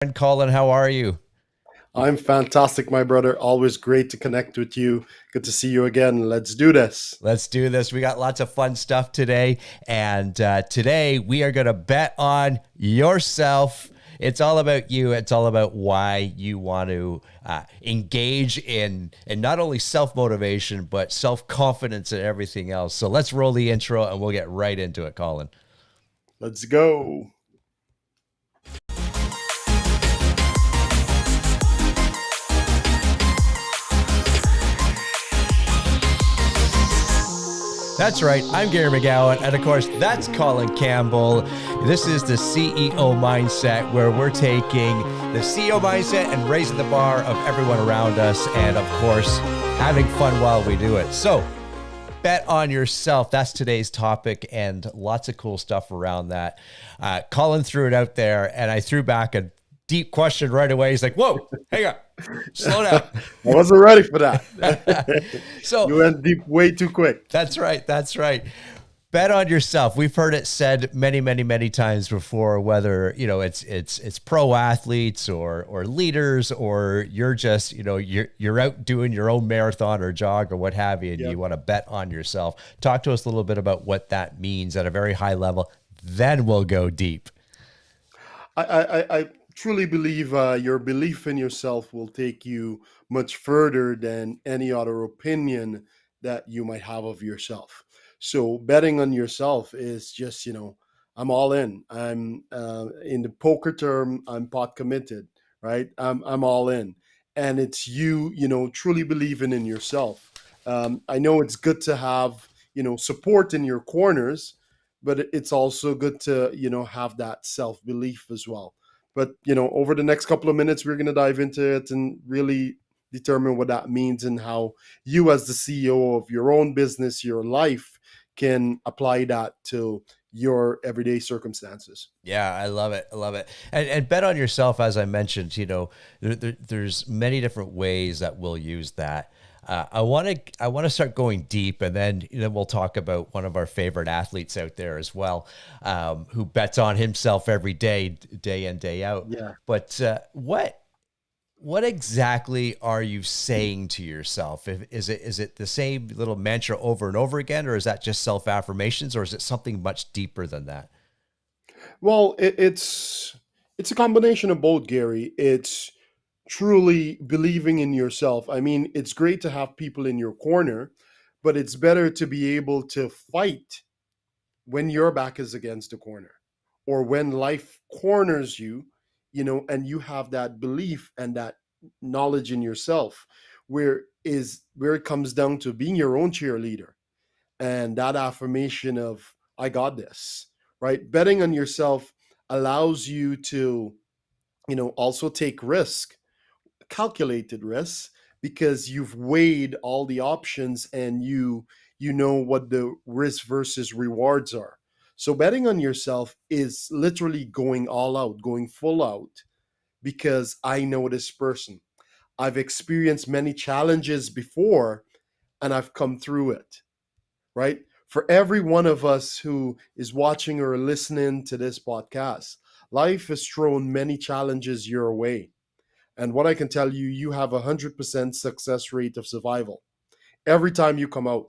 And Colin, how are you? I'm fantastic, my brother. Always great to connect with you. Good to see you again. Let's do this. Let's do this. We got lots of fun stuff today. And today we are going to bet on yourself. It's all about you. It's all about why you want to engage in not only self motivation, but self confidence and everything else. So let's roll the intro and we'll get right into it, Colin. Let's go. That's right. I'm Gary McGowan. And of course, that's Colin Campbell. This is the CEO mindset, where we're taking the CEO mindset and raising the bar of everyone around us. And of course, having fun while we do it. So, bet on yourself. That's today's topic, and lots of cool stuff around that. Colin threw it out there, and I threw back a deep question right away. He's like, whoa, hang on, slow down. I wasn't ready for that. So You went deep way too quick. that's right. That's right. Bet on yourself. We've heard it said many, many, many times before, whether, it's pro athletes or leaders, or you're just, you're out doing your own marathon or jog or what have you, and Yep. you want to bet on yourself. Talk to us a little bit about what that means at a very high level. Then we'll go deep. I truly believe your belief in yourself will take you much further than any other opinion that you might have of yourself. So betting on yourself is just, I'm all in. I'm in the poker term, I'm pot committed, right? I'm all in. And it's you, truly believing in yourself. I know it's good to have, support in your corners, but it's also good to have that self belief as well. But over the next couple of minutes we're going to dive into it and really determine what that means and how you, as the CEO of your own business, your life, can apply that to your everyday circumstances. Yeah, I love it. I love it. And bet on yourself, as I mentioned, there's many different ways that we'll use that. I want to start going deep, and then we'll talk about one of our favorite athletes out there as well, who bets on himself every day, day in, day out. Yeah. But what exactly are you saying to yourself? Is it the same little mantra over and over again, or is that just self affirmations, or is it something much deeper than that? Well, it's a combination of both, Gary. It's truly believing in yourself. I mean, it's great to have people in your corner, but it's better to be able to fight when your back is against the corner, or when life corners you, and you have that belief and that knowledge in yourself, where it comes down to being your own cheerleader, and that affirmation of I got this, right? Betting on yourself allows you to, also take risk, calculated risks, because you've weighed all the options, and you know what the risk versus rewards are. So betting on yourself is literally going all out, going full out, because I know this person. I've experienced many challenges before, and I've come through it, right? For every one of us who is watching or listening to this podcast, life has thrown many challenges your way. And what I can tell you, you have 100% success rate of survival every time you come out.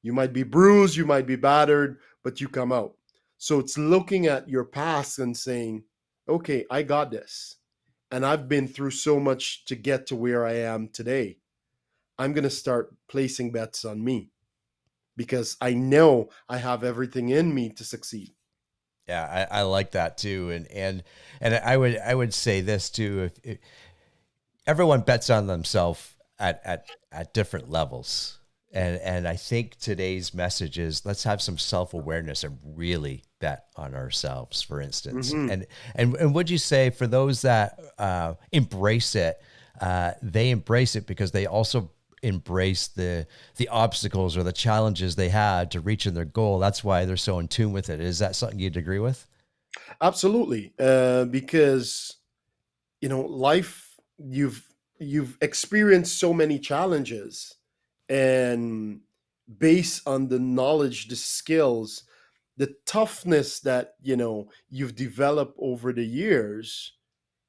You might be bruised, you might be battered, but you come out. So it's looking at your past and saying, okay, I got this. And I've been through so much to get to where I am today. I'm going to start placing bets on me, because I know I have everything in me to succeed. Yeah, I like that too, and I would say this too. If everyone bets on themselves at different levels, and I think today's message is let's have some self awareness and really bet on ourselves. For instance, Hmm. and would you say for those that embrace it, they embrace it because they also embrace the obstacles or the challenges they had to reaching their goal. That's why they're so in tune with it. Is that something you'd agree with? Absolutely, because life, you've experienced so many challenges, and based on the knowledge, the skills, the toughness that you've developed over the years,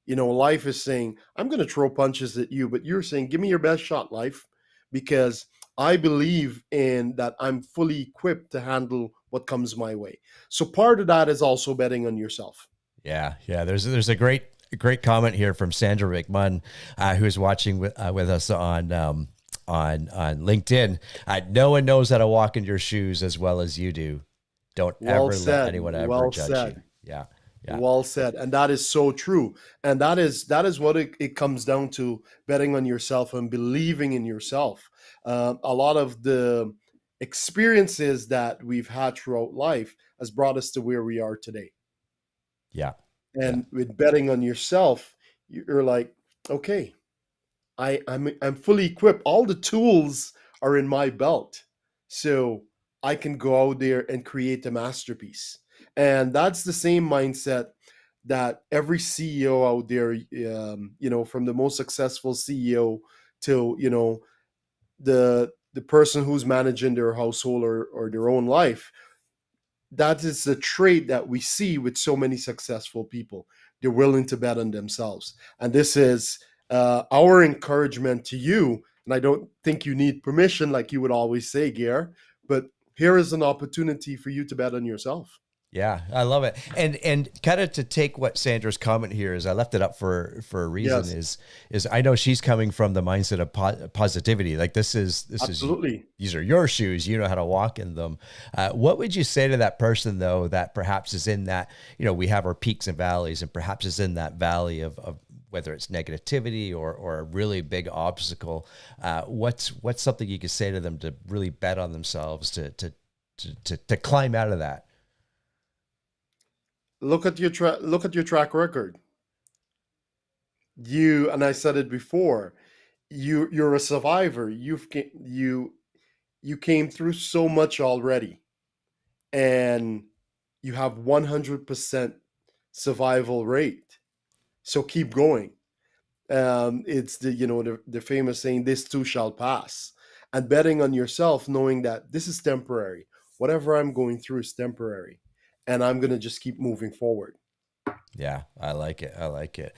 Life is saying, I'm going to throw punches at you, but you're saying, give me your best shot, life, because I believe in that I'm fully equipped to handle what comes my way. So part of that is also betting on yourself. Yeah, yeah. There's a great comment here from Sandra McMunn, who's watching with us on LinkedIn. No one knows how to walk in your shoes as well as you do. Don't Well ever let said. anyone ever Well judge you. said. Yeah, yeah, Well said. And that is so true. And that is what it comes down to, betting on yourself and believing in yourself. A lot of the experiences that we've had throughout life has brought us to where we are today. yeah, yeah, And with betting on yourself, you're like, okay, I'm fully equipped. All the tools are in my belt, so I can go out there and create a masterpiece. And that's the same mindset that every CEO out there, from the most successful CEO to the person who's managing their household or their own life, that is the trait that we see with so many successful people. They're willing to bet on themselves. And this is our encouragement to you. And I don't think you need permission, like you would always say, Gare, but here is an opportunity for you to bet on yourself. yeah. I love it. And kind of to take what Sandra's comment here is, I left it up for a reason. Yes, Is I know she's coming from the mindset of positivity. Like this is absolutely. these are your shoes. You know how to walk in them. What would you say to that person though that perhaps is in that, we have our peaks and valleys, and perhaps is in that valley of whether it's negativity or a really big obstacle? What's something you could say to them to really bet on themselves to climb out of that? Look at your track record. You, and I said it before, you're a survivor. You came through so much already, and you have 100% survival rate. So keep going. It's the famous saying, "This too shall pass," and betting on yourself, knowing that this is temporary. Whatever I'm going through is temporary, and I'm gonna just keep moving forward. Yeah, I like it. I like it.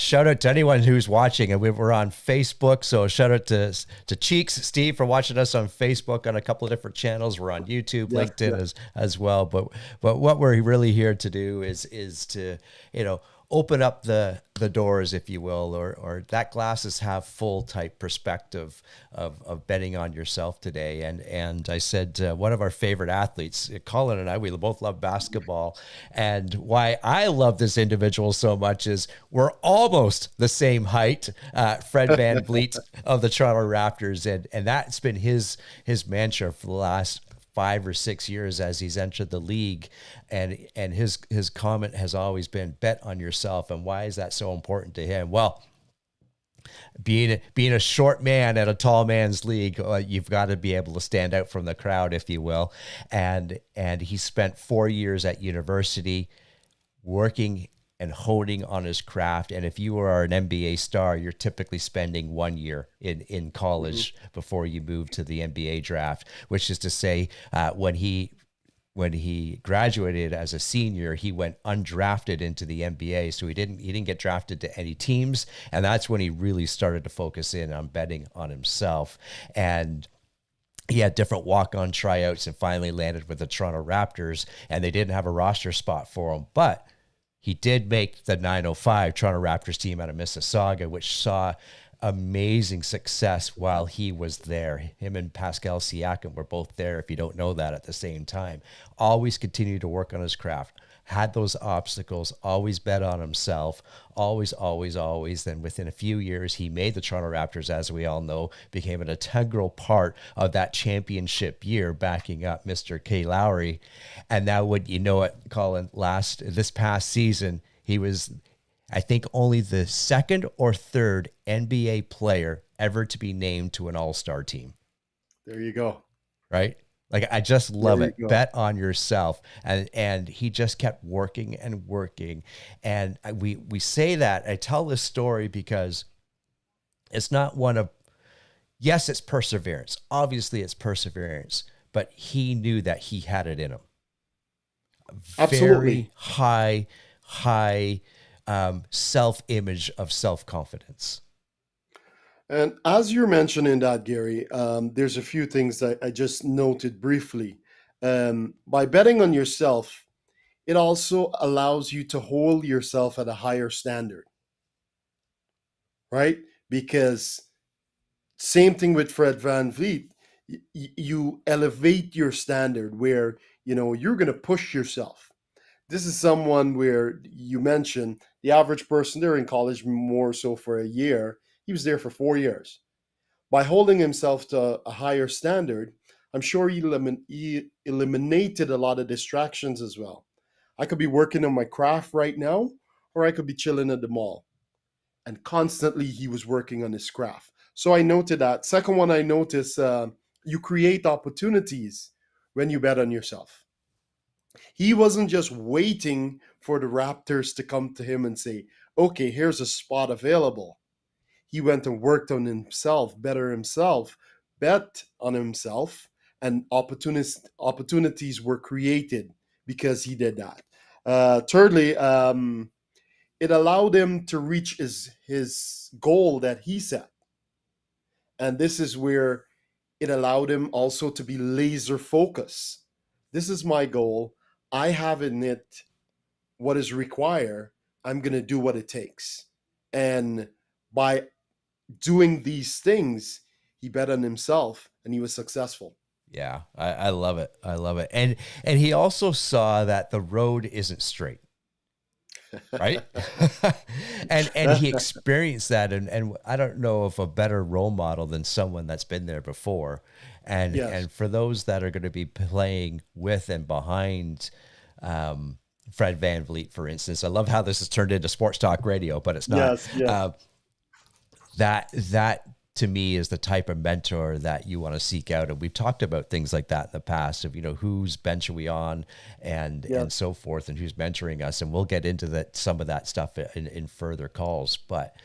Shout out to anyone who's watching, and we're on Facebook. So shout out to Cheeks, Steve, for watching us on Facebook on a couple of different channels. We're on YouTube, Yes, LinkedIn yes. as well. But what we're really here to do is to open up the doors, if you will, or that glasses half full type perspective of betting on yourself today. And I said one of our favorite athletes, Colin and I, we both love basketball, and why I love this individual so much is we're almost the same height. Fred VanVleet of the Toronto Raptors, and that's been his mantra for the last 5 or 6 years as he's entered the league, and his comment has always been bet on yourself. And why is that so important to him? Well, being a short man at a tall man's league, you've got to be able to stand out from the crowd, if you will. And he spent 4 years at university working and honing on his craft. And if you are an NBA star, you're typically spending 1 year in Mhm. college before you move to the NBA draft, which is to say, when he graduated as a senior, he went undrafted into the NBA. So he didn't get drafted to any teams. And that's when he really started to focus in on betting on himself. And he had different walk-on tryouts and finally landed with the Toronto Raptors, and they didn't have a roster spot for him. But he did make the 905 Toronto Raptors team out of Mississauga, which saw amazing success while he was there. Him and Pascal Siakam were both there, if you don't know that, at the same time. Always continued to work on his craft, had those obstacles, always bet on himself, always, always, always. Then within a few years, he made the Toronto Raptors, as we all know, became an integral part of that championship year, backing up Mr. K. Lowry. And now, would you know it, Colin, this past season, he was, I think, only the second or third NBA player ever to be named to an all-star team, There you go. right? Like, I just love There you it. go. Bet on yourself. And he just kept working and working. And we say that. I tell this story because it's not one of, yes, it's perseverance. Obviously, it's perseverance, but he knew that he had it in him. Absolutely. Very high self-image of self-confidence. And as you're mentioning that, Gary, there's a few things that I just noted briefly. By betting on yourself, it also allows you to hold yourself at a higher standard, right? Because same thing with Fred Van Vliet, you elevate your standard where you're going to push yourself. This is someone where you mentioned the average person there in college more so for a year. He was there for 4 years. By holding himself to a higher standard, I'm sure he eliminated a lot of distractions as well. I could be working on my craft right now, or I could be chilling at the mall. And constantly he was working on his craft. So I noted that. Second one, I noticed you create opportunities when you bet on yourself. He wasn't just waiting for the Raptors to come to him and say, okay, here's a spot available. He went and worked on himself, better himself, bet on himself, and opportunities were created because he did that. Thirdly, it allowed him to reach his goal that he set, and this is where it allowed him also to be laser focused. This is my goal. I have in it what is required. I'm going to do what it takes, and by doing these things, he bet on himself and he was successful. Yeah, I love it. I love it. And he also saw that the road isn't straight, right? And he experienced that, and I don't know of a better role model than someone that's been there before. Yes, And for those that are going to be playing with and behind Fred Van Vliet, for instance, I love how this has turned into sports talk radio, but it's not. yes, yes, That to me is the type of mentor that you want to seek out, and we've talked about things like that in the past of whose bench are we on, and yes. so forth, and who's mentoring us, and we'll get into that, some of that stuff in further calls. But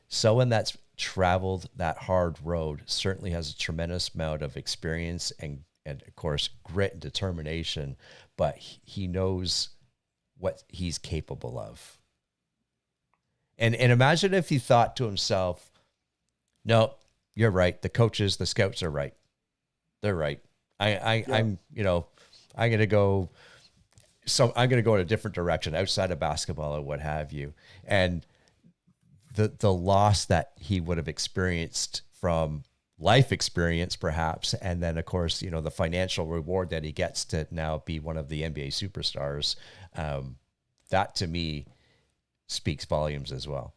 someone that's traveled that hard road certainly has a tremendous amount of experience and of course grit and determination, but he knows what he's capable of. And imagine if he thought to himself, no, you're right. The coaches, the scouts are right. They're right. Yeah. I'm going to go. So I'm going to go in a different direction outside of basketball or what have you. And the loss that he would have experienced from life experience, perhaps, and then of course, the financial reward that he gets to now be one of the NBA superstars. That to me speaks volumes as well.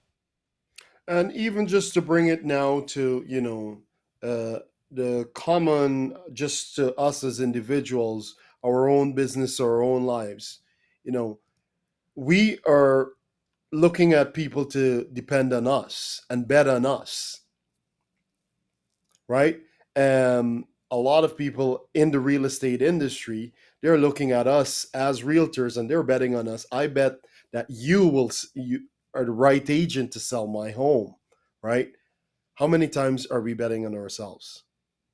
And even just to bring it now to, the common, just to us as individuals, our own business, our own lives, you know, we are looking at people to depend on us and bet on us, right? A lot of people in the real estate industry, they're looking at us as realtors and they're betting on us. I bet that you are the right agent to sell my home, right? How many times are we betting on ourselves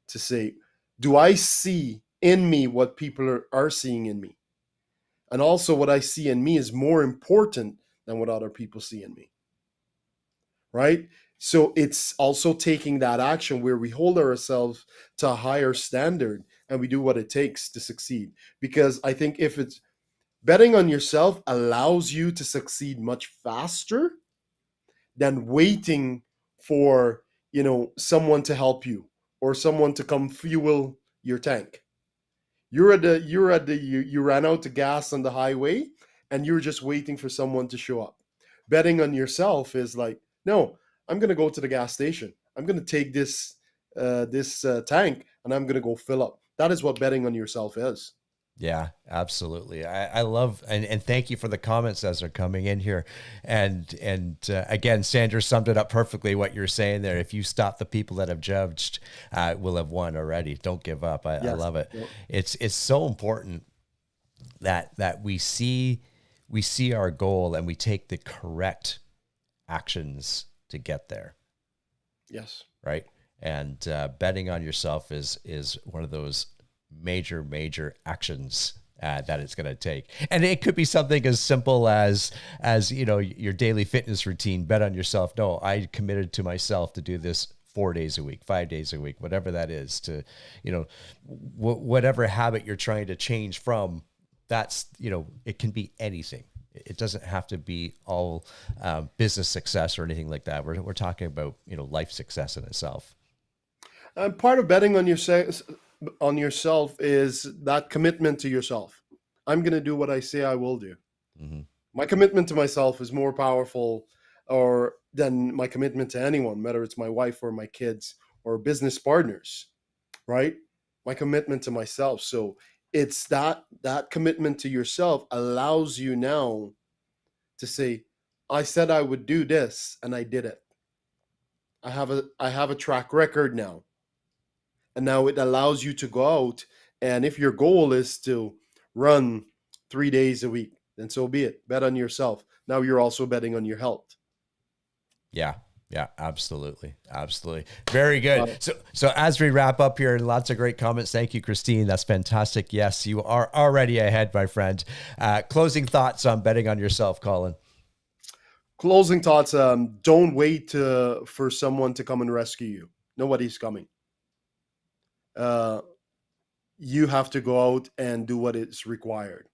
to say, do I see in me what people are seeing in me? And also, what I see in me is more important than what other people see in me, right? So it's also taking that action where we hold ourselves to a higher standard and we do what it takes to succeed. Because I think if it's betting on yourself allows you to succeed much faster than waiting for, someone to help you or someone to come fuel your tank. You ran out of gas on the highway and you're just waiting for someone to show up. Betting on yourself is like, no, I'm going to go to the gas station. I'm going to take this tank and I'm going to go fill up. That is what betting on yourself is. Yeah, absolutely. I love, and thank you for the comments as they're coming in here. And again, Sandra summed it up perfectly what you're saying there. If you stop the people that have judged, will have won already. Don't give up. I Yes. love it. Yep. It's so important that we see our goal and we take the correct actions to get there, Yes. right? And betting on yourself is one of those major actions that it's going to take. And it could be something as simple as, you know, your daily fitness routine, bet on yourself. No, I committed to myself to do this 4 days a week, 5 days a week, whatever that is, to, you know, whatever habit you're trying to change from. That's, you know, it can be anything. It doesn't have to be all business success or anything like that. We're talking about, you know, life success in itself. And part of betting on yourself is that commitment to yourself. I'm going to do what I say I will do. Mm-hmm. My commitment to myself is more powerful or than my commitment to anyone, whether it's my wife or my kids or business partners, right? My commitment to myself. So it's that commitment to yourself allows you now to say, I said I would do this and I did it. I have a track record now. And now it allows you to go out, and if your goal is to run 3 days a week, then so be it. Bet on yourself. Now you're also betting on your health. Yeah. Yeah, absolutely. Absolutely. Very good. Uh, So as we wrap up here, lots of great comments. Thank you, Christine. That's fantastic. Yes, you are already ahead, my friend. Closing thoughts on betting on yourself, Colin. Closing thoughts. Don't wait for someone to come and rescue you. Nobody's coming. Uh, you have to go out and do what is required.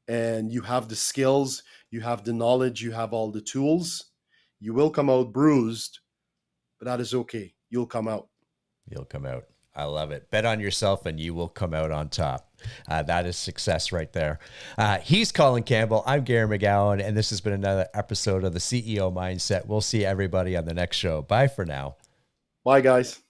And you have the skills, you have the knowledge, you have all the tools. You will come out bruised, but that is okay. You'll come out. You'll come out. I love it. Bet on yourself and you will come out on top. That is success right there. He's Colin Campbell. I'm Gary McGowan, and this has been another episode of the CEO Mindset. We'll see everybody on the next show. Bye for now. Bye, guys.